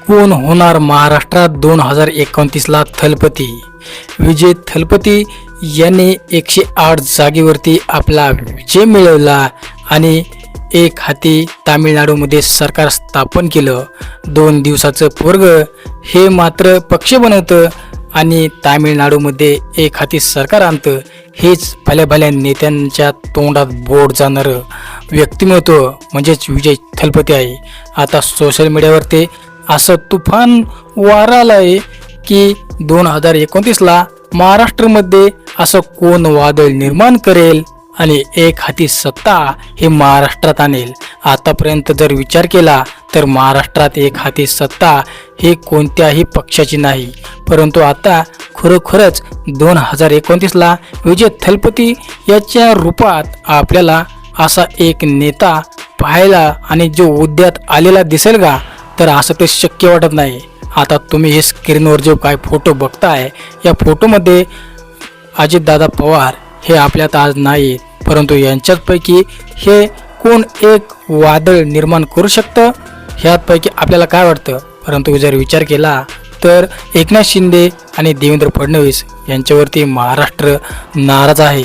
कोण होणार महाराष्ट्रात 2029ला थलपती? विजय थलपती यांनी 108 जागेवरती आपला विजय मिळवला आणि एक हाती तामिळनाडूमध्ये सरकार स्थापन केलं. 2 दिवसाचं पोरग हे मात्र पक्ष बनवतं आणि तामिळनाडूमध्ये एक हाती सरकार आणतं. हेच भल्या नेत्यांच्या तोंडात बोट जाणारं व्यक्तिमत्व म्हणजेच विजय थलपती आहे. आता सोशल मीडियावर ते असं तुफान वारा आलं आहे की 2029ला महाराष्ट्रामध्ये असं कोण वादळ निर्माण करेल आणि एक हाती सत्ता हे महाराष्ट्रात आणेल. आतापर्यंत जर विचार केला तर महाराष्ट्रात एक हाती सत्ता हे कोणत्याही पक्षाची नाही, परंतु आता खरोखरच 2029ला विजय थलपती याच्या रूपात आपल्याला असा एक नेता पाहायला आणि जो उद्यात आलेला दिसेल का? तर असं ते शक्य वाटत नाही. आता तुम्ही हे स्क्रीनवर जो काय फोटो बघताय, या फोटोमध्ये अजितदादा पवार हे आपल्यात आज नाहीत, परंतु यांच्यापैकी हे कोण एक वादळ निर्माण करू शकतं ह्यापैकी आपल्याला काय वाटतं? परंतु जर विचार केला तर एकनाथ शिंदे आणि देवेंद्र फडणवीस यांच्यावरती महाराष्ट्र नाराज आहे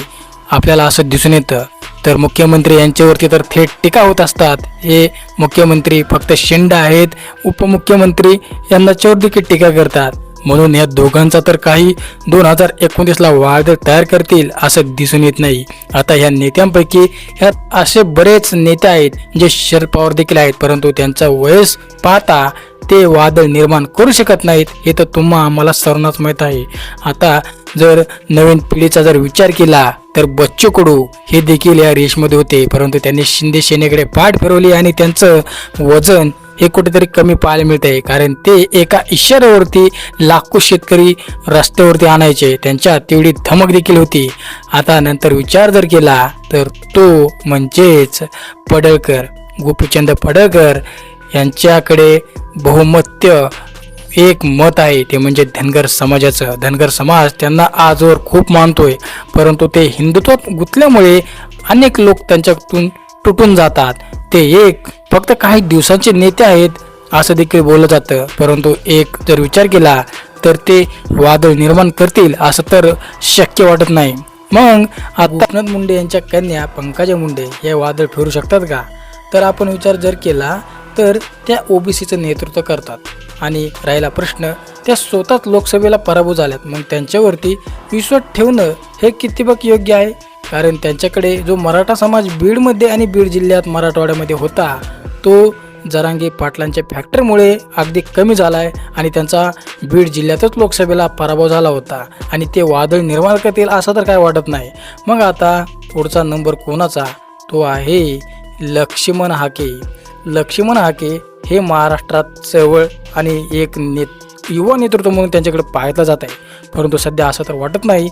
आपल्याला असं दिसून येतं. तर मुख्यमंत्री यांच्यावरती तर थेट टीका होत असतात. हे मुख्यमंत्री फक्त शेंडा आहेत, उपमुख्यमंत्री यांच्यावर देखील टीका करतात. म्हणून या दोघांचा तर काही 2029ला वादळ तयार करतील असं दिसून येत नाही. आता ह्या नेत्यांपैकी ह्यात असे बरेच नेते आहेत जे शरद पवार देखील आहेत, परंतु त्यांचा वयस पाहता ते वादळ निर्माण करू शकत नाहीत. हे तर आम्हाला सर्वांनाच माहीत आहे. आता जर नवीन पिढीचा जर विचार केला तर बच्चू कडू हे देखील या रेसमध्ये होते, परंतु त्यांनी शिंदे सेनेकडे पाठ फिरवली आणि त्यांचं वजन हे कुठेतरी कमी पाहायला मिळते. कारण ते एका इशाऱ्यावरती लाखो शेतकरी रस्त्यावरती आणायचे, त्यांच्या तेवढी धमक देखील होती. आता नंतर विचार जर केला तर तो म्हणजेच पडळकर, गोपीचंद पडळकर यांच्याकडे बहुमत्य एक मत आहे, ते म्हणजे धनगर समाजाचं. धनगर समाज त्यांना आजवर खूप मानतोय, परंतु ते हिंदुत्वात गुंतल्यामुळे अनेक लोक त्यांच्यातून तुटून जातात. ते एक फक्त काही दिवसांचे नेते आहेत असं देखील बोललं जातं, परंतु एक जर विचार केला तर ते वादळ निर्माण करतील असं तर शक्य वाटत नाही. मग आता एकनाथ मुंडे यांच्या कन्या पंकजा मुंडे हे वादळ फिरू शकतात का? तर आपण विचार जर केला तर त्या ओबीसीचं नेतृत्व करतात आणि राहिला प्रश्न त्या स्वतःच लोकसभेला पराभूत झाल्यात. मग त्यांच्यावरती विश्वास ठेवणं हे कितीपक योग्य आहे? कारण त्यांच्याकडे जो मराठा समाज बीडमध्ये आणि बीड जिल्ह्यात मराठवाड्यामध्ये होता तो जरांगे पाटलांच्या फॅक्टरमुळे अगदी कमी झाला आहे आणि त्यांचा बीड जिल्ह्यातच लोकसभेला पराभव झाला होता आणि ते वादळ निर्माण करतील असं तर काय वाटत नाही. मग आता पुढचा नंबर कोणाचा? तो आहे लक्ष्मण हाके. लक्ष्मण हाके हे महाराष्ट्रात चळवळ आणि एक युवा नेतृत्व म्हणून त्यांच्याकडे पाहायला जात आहे, परंतु सध्या असं तर वाटत नाही.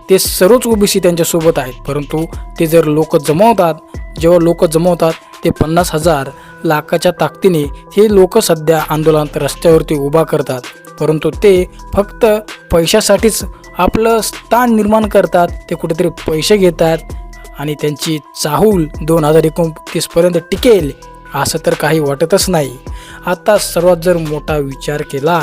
ते सर्वच ओबीसी त्यांच्यासोबत आहेत, परंतु ते जर लोक जमवतात, जेव्हा लोक जमवतात ते 50,000 लाखाच्या ताकदीने हे लोक सध्या आंदोलनात रस्त्यावरती उभा करतात, परंतु ते फक्त पैशासाठीच आपलं स्थान निर्माण करतात. ते कुठेतरी पैसे घेतात आणि त्यांची चाहूल 2029पर्यंत टिकेल असं तर काही वाटतच नाही. आता सर्वात जर मोठा विचार केला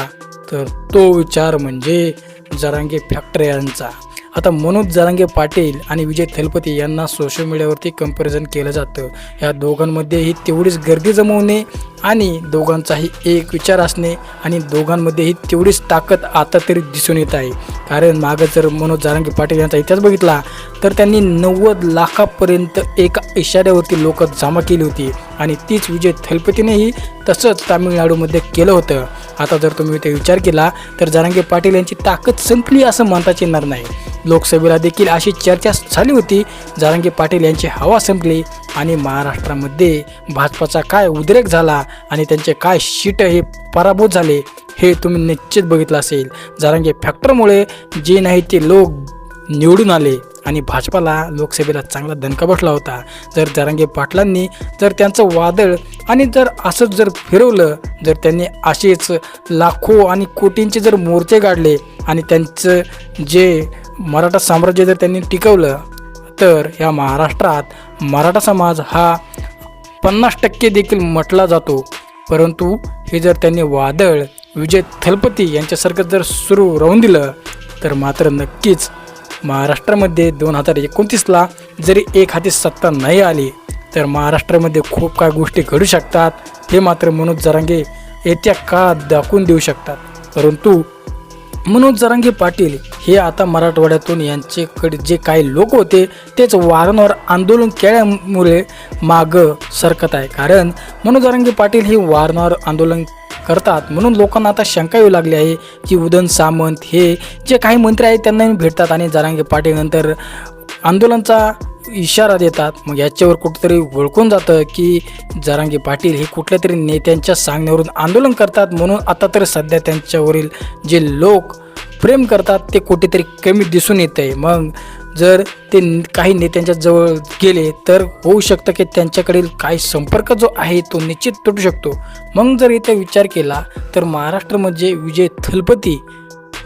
तर तो विचार म्हणजे जरांगे फॅक्टर यांचा. आता मनोज जरांगे पाटील आणि विजय थलपती यांना सोशल मीडियावरती कंपॅरिझन केलं जातं. ह्या दोघांमध्येही तेवढीच गर्दी जमवणे आणि दोघांचाही एक विचार असणे आणि दोघांमध्येही तेवढीच ताकद आता तरी दिसून येत आहे. कारण मागं जर मनोज जरांगे पाटील यांचा इतिहास बघितला तर त्यांनी 90 लाखापर्यंत एका इशाऱ्यावरती लोक जमा केली होती आणि तीच विजय थलपतीनेही तसंच तामिळनाडूमध्ये केलं होतं. आता जर तुम्ही ते विचार केला तर जरांगे पाटील यांची ताकद संपली असं म्हणताच येणार नाही. लोकसभेला देखील अशी चर्चा झाली होती, जरांगे पाटील यांची हवा संपली आणि महाराष्ट्रामध्ये भाजपाचा काय उद्रेक झाला आणि त्यांचे काय शीट हे पराभूत झाले हे तुम्ही निश्चित बघितलं असेल. जरांगे फॅक्टरमुळे जे नाही ते लोक निवडून आले आणि भाजपाला लोकसभेला चांगला दणका बसला होता. जर जरांगे पाटलांनी जर त्यांचं वादळ आणि जर असंच जर फिरवलं, जर त्यांनी असेच लाखो आणि कोटींचे जर मोर्चे काढले आणि त्यांचं जे मराठा साम्राज्य जर त्यांनी टिकवलं तर या महाराष्ट्रात मराठा समाज हा 50% देखील म्हटला जातो परंतु हे जर त्यांनी वादळ विजय थलपती यांच्यासारखं जर सुरू राहून दिलं तर मात्र नक्कीच महाराष्ट्रामध्ये 2029ला जरी एक हाती सत्ता नाही आली तर महाराष्ट्रामध्ये खूप काय गोष्टी घडू शकतात हे मात्र मनोज जरांगे येत्या काळात दाखवून देऊ शकतात. परंतु मनोज जरांगे पाटील हे आता मराठवाड्यातून यांच्याकडे जे काही लोक होते तेच वारंवार आंदोलन केल्यामुळे मागं सरकत आहे. कारण मनोज जरांगे पाटील हे वारंवार आंदोलन करतात म्हणून लोकांना आता शंका येऊ लागली आहे की उदयन सामंत हे जे काही मंत्री आहेत त्यांना भेटतात आणि जरांगे पाटील नंतर आंदोलनाचा इशारा देतात. मग याच्यावर कुठेतरी ओळखून जातं की जरांगे पाटील हे कुठल्या तरी नेत्यांच्या सांगण्यावरून आंदोलन करतात म्हणून आता तर सध्या त्यांच्यावरील जे लोक प्रेम करतात ते कुठेतरी कमी दिसून येत आहे. मग जर ते काही नेत्यांच्या जवळ गेले तर होऊ शकतं की त्यांच्याकडील काही संपर्क जो आहे तो निश्चित तुटू शकतो. मग जर इथे विचार केला तर महाराष्ट्रामध्ये विजय थलपती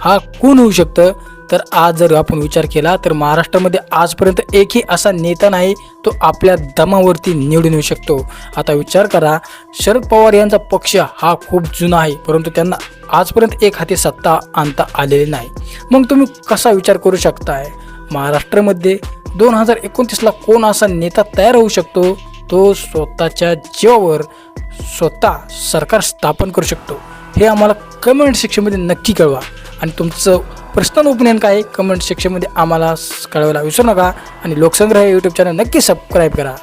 हा कोण होऊ शकतं तर आज जर आपण विचार केला तर महाराष्ट्रामध्ये आजपर्यंत एकही असा नेता नाही तो आपल्या दमावरती निवडून येऊ शकतो. आता विचार करा, शरद पवार यांचा पक्ष हा खूप जुना आहे परंतु त्यांना आजपर्यंत एक हाती सत्ता आणता आलेली नाही. मग तुम्ही कसा विचार करू शकताय महाराष्ट्रामध्ये 2029ला कोण असा नेता तयार होऊ शकतो तो स्वतःच्या जीवावर स्वतः सरकार स्थापन करू शकतो. हे आम्हाला कमेंट सेक्शनमध्ये नक्की कळवा आणि तुमचं पर्सनल ओपिनियन काय आहे कमेंट सेक्शनमध्ये आम्हाला कळवायला विसरू नका आणि लोकसंग्रह यूट्यूब चॅनल नक्की सबस्क्राईब करा.